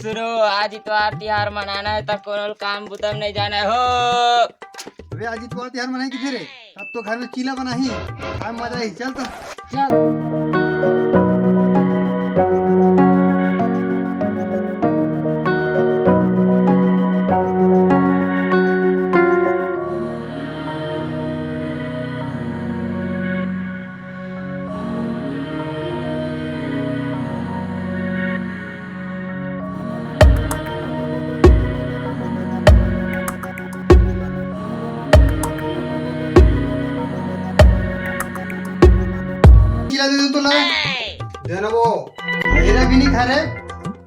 सुनो आज इतवार तिहार मनाना है तो कोनो काम बुतम नहीं जाना हो। अबे आज इतवार तिहार मनाई किधर है? अब तो घर में चीला बना ही खाए मजा ही। चल तो चल चीला दे दो तो ला देना वो मेरा भी नहीं खा रहे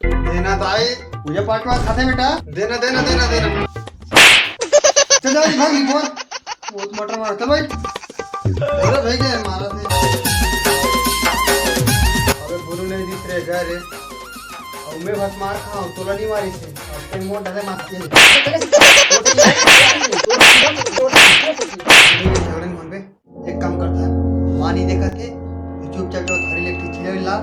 देना तो आए पूजा पाठ के बाद खाते बेटा देना देना देना देना। चल जाओ भाग ली फोन वो तो मटर मार चल भाई अरे भाई के मारा थे अबे गुरु ने दिख रहे जा रे और मैं बस मार खाऊं तोला नहीं मारी से और ते मोड़ डले मार के झगड़न मन पे एक काम करता है मानी देखा थे चुपचाप जो थारी लेके चिले ला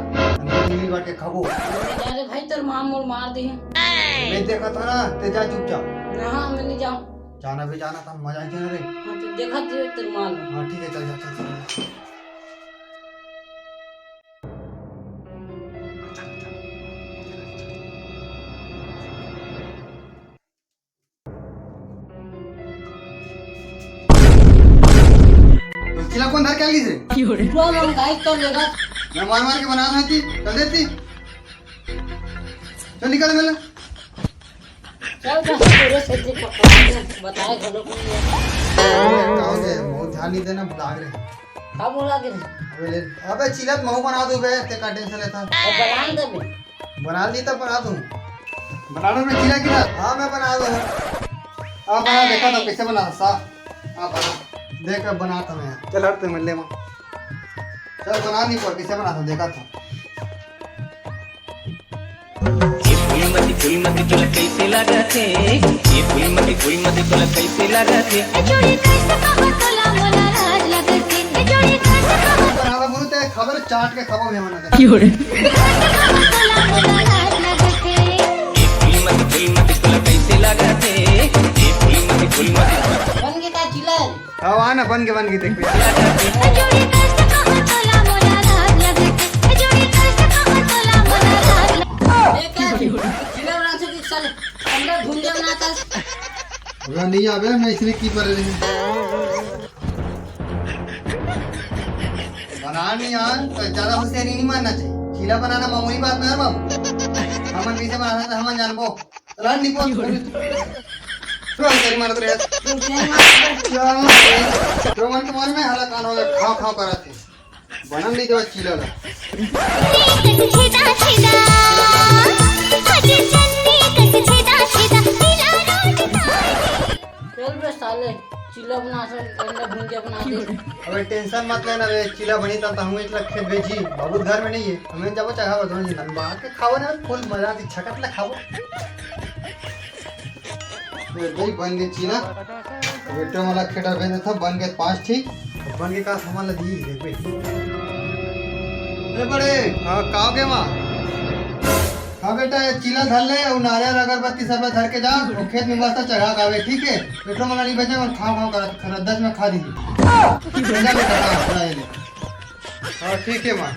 नीली बात के खाबो। अरे भाई तेरे मां मोर मार दी मैं देखा था ना ते जा चुपचाप ना मैं नहीं जाऊं। जाना भी जाना था मजा आई रे। हाँ तो देखा थे तेरे माल हाँ ठीक है चल जा चल तो चिला कौन धर के आली से जो हम गाइस कर लेगा मैं मार मार के बना रही थी चल देती चल निकल मेला चल जा पूरे सच्ची पकड़ बताए घरों को कहाँ गए बहुत ध्यान नहीं देना भाग रहे का बोला के अबे चिलत महू बना दो बे ते का टेंशन लेता और बना दे बे बना दी तब बना दूं बना दो मैं चिला की ना हाँ मैं बना दूं आप बना देखा तो कैसे बना सा आप बना देख अब बनाता मैं चल हटते मिलने में चल बना नहीं पर कैसे बनाता देखा था फूल मत तोला कैसे लगते ये फूल मत तोला कैसे लगते जोड़ी कैसे कहो तोला मोला राज लगते जोड़ी कैसे कहो बना बोलू ते खबर चाट के खबर में बना की हो रे तोला मोला राज लगते फूल मत तोला कैसे लगते ये फूल मत बन के का चिल्ला हाँ वहाँ ना बन के देख जोड़ी कैसे कहो तोला मोला राज लगते जोड़ी कैसे कहो तोला मोला राज देखा चिल्ला बना से साले अंदर घूम जा बनाता अगर नहीं आवे मैं इसलिए की पर रही बनानी यार तो ज्यादा होशियारी नहीं मानना चाहिए चीला बनाना मामूली बात नहीं है बाबू हमन कैसे बनाना था हमन जानबो रण नहीं पहुंच तो तेरी मारत रहे तो मन के मन में हला कान हो गया खाओ खाओ करा थे बनन नहीं देवा चीला ला छेदा छेदा हजे चन्नी कस छेदा छेदा नीला रोटी चल बे साले चिल्ला बना से अंदर भुंजिया बना दे अबे टेंशन मत लेना रे चीला बनी तब हम एक लाख खेत बेची बाबू घर में नहीं है हमें जब चाहा बदल जी नन बाहर के खाओ ना फुल मजा की छकत ला खाओ ये भाई बन गई चीला बेटा वाला खेटर बन था बन गए 5 ठीक बन के का सामान ला दी देख बे ए बड़े हां काओ के मां हाँ बेटा ये चीला धर ले और नारियल अगरबत्ती सब धर के जा और खेत में मस्त चढ़ा गावे ठीक है पेट्रोल वाला नहीं बचे और खाओ खाओ कर 10 में खा दीजिए ले जा बेटा हाँ ले हाँ ठीक है माँ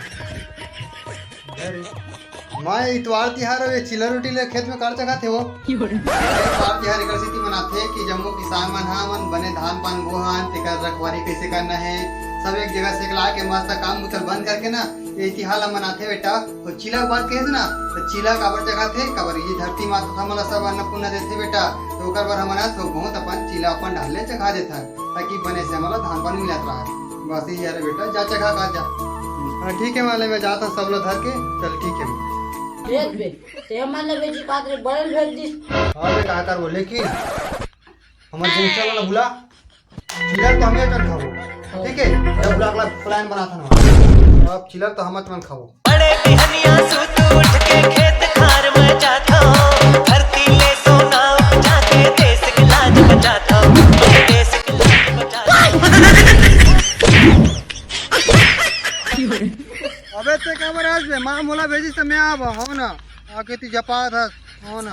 माँ इतवार तिहार ये चिला रोटी ले खेत में कार चढ़ा थे वो इतवार तिहार एक स्थिति मनाते कि जम्मू किसान मन हा मन बने धान पान गोहान तेकर रखवारी कैसे करना है सब एक जगह से ला के मस्त काम मुचल बंद करके ना ये तिहार मनाते बेटा और चिला के बात कहे ना तो चिला काबर जगह थे काबर ये धरती माता था मला सब अन्नपूर्णा देते बेटा तो ओकर बार हमना तो बहुत अपन चिला अपन ढाले चखा देता ताकि बने से हमारा धान पान मिलत रहा बस ही यार बेटा जा चखा का जा हाँ ठीक है माले मैं जाता सब लोग धर के चल ठीक है देख बे ते हमारे बेची पात्र बड़ल भेज दी हाँ बेटा आकर बोले कि हमारे जिंचा वाला बुला चिलर तो हमें कर खाओ ठीक है जब बुला अगला प्लान बना था ना अब चिलर तो हम मन खाओ बड़े बिहनिया सुत उठ के खेत खार में जाता धरती ले सोना जाके देश के लाज बचाता देश के लाज बचाता अबे ते काबर आज बे मां मोला भेजी से मैं आब हो ना आके ती जपा था हो ना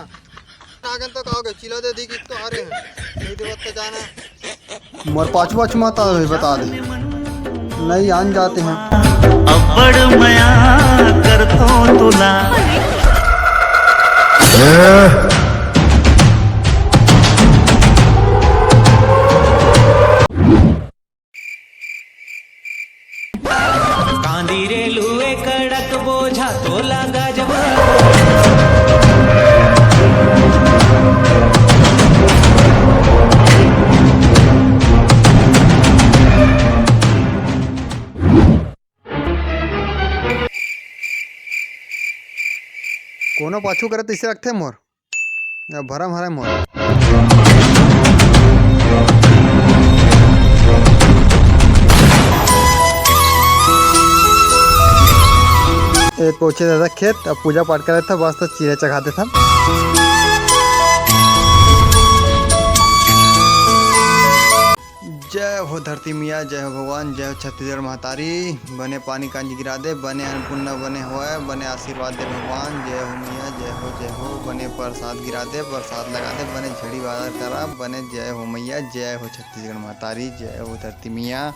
आगे तो कहोगे चिल्ला दे दी कि तो आ रहे हैं नहीं दे तो जाना मोर पाँच पाँच माता बता दे नहीं आन जाते हैं अब्बड़ मया करतो तुला कांदी रे लुए कड़क बोझा तोला गजब कोनो पाछू करे तो इसे रखते मोर या भरम हरे मोर पहुंचे दादा खेत अब पूजा पाठ कर रहा था बस तो चीरे चखाते था जय हो धरती मिया जय हो भगवान जय हो छत्तीसगढ़ महतारी बने पानी कांजी गिरा दे बने अन्नपूर्णा बने होए बने आशीर्वाद दे भगवान जय हो मिया जय हो बने प्रसाद गिरा दे प्रसाद लगा दे बने झड़ी बाजार करा बने जय हो मैया जय हो छत्तीसगढ़ महतारी जय हो धरती मिया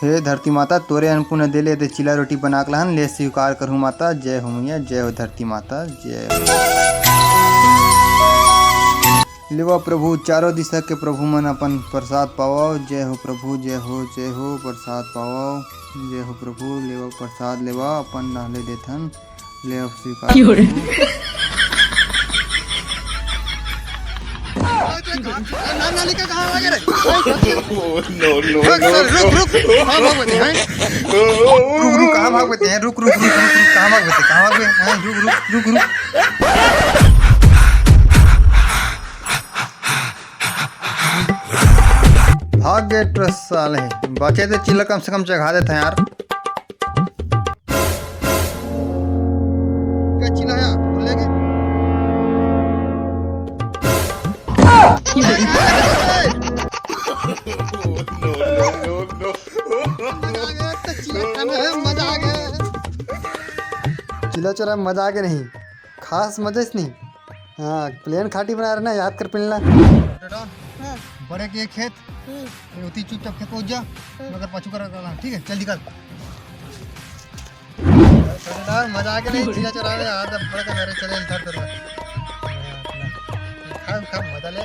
हे धरती माता तोरे अन्नपूर्णा दे ले चिला रोटी बना के लहन ले स्वीकार करूँ माता जय हो मैया जय हो धरती माता जय लेवा प्रभु चारों दिशा के प्रभु मन अपन प्रसाद पाओ जय हो प्रभु जय हो प्रसाद पाओ जय हो प्रभु लेवा प्रसाद लेवा अपन नहले देथन ले स्वीकार कहाँ भागते हैं रुक कहाँ भागते रुक भाग गए ट्रस साले बचे तो चिल्ला कम से कम चढ़ा देते हैं यार क्या चिल्ला यार ले गए चिल्ला चला मजा आ गया नहीं खास मजा इस नहीं हाँ प्लेन खाटी बना रहे ना याद कर पिलना बड़े के खेत उती चुपचाप खेत पहुंच जा मगर पाछू कर ठीक है चल निकल मजा आ के नहीं चिल्ला चला रहे यार बड़े का मेरे चले इधर उधर खा मजा ले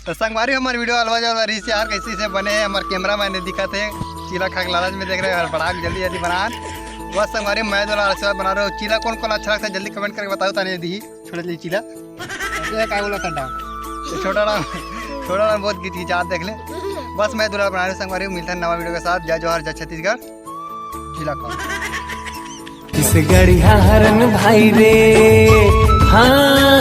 तो संगवारी हमारे वीडियो अलवा जा रही से यार कैसे से बने हमारे कैमरा मैंने दिखा थे चीला खा के लालच में देख रहे हैं बड़ा जल्दी जल्दी बना बस संगवारी मैं जो आशीर्वाद बना रहे हो चीला कौन कौन अच्छा लगता है जल्दी कमेंट करके बताओ ताने दी छोटा ली चीला क्या बोला था छोटा नाम बहुत गीत खींचा देख ले बस मैं दूल्हा बना रहे संगवारी मिलता है नवा वीडियो के साथ जय जोहर जय छत्तीसगढ़ चीला का इस गड़िया हरन भाई रे हाँ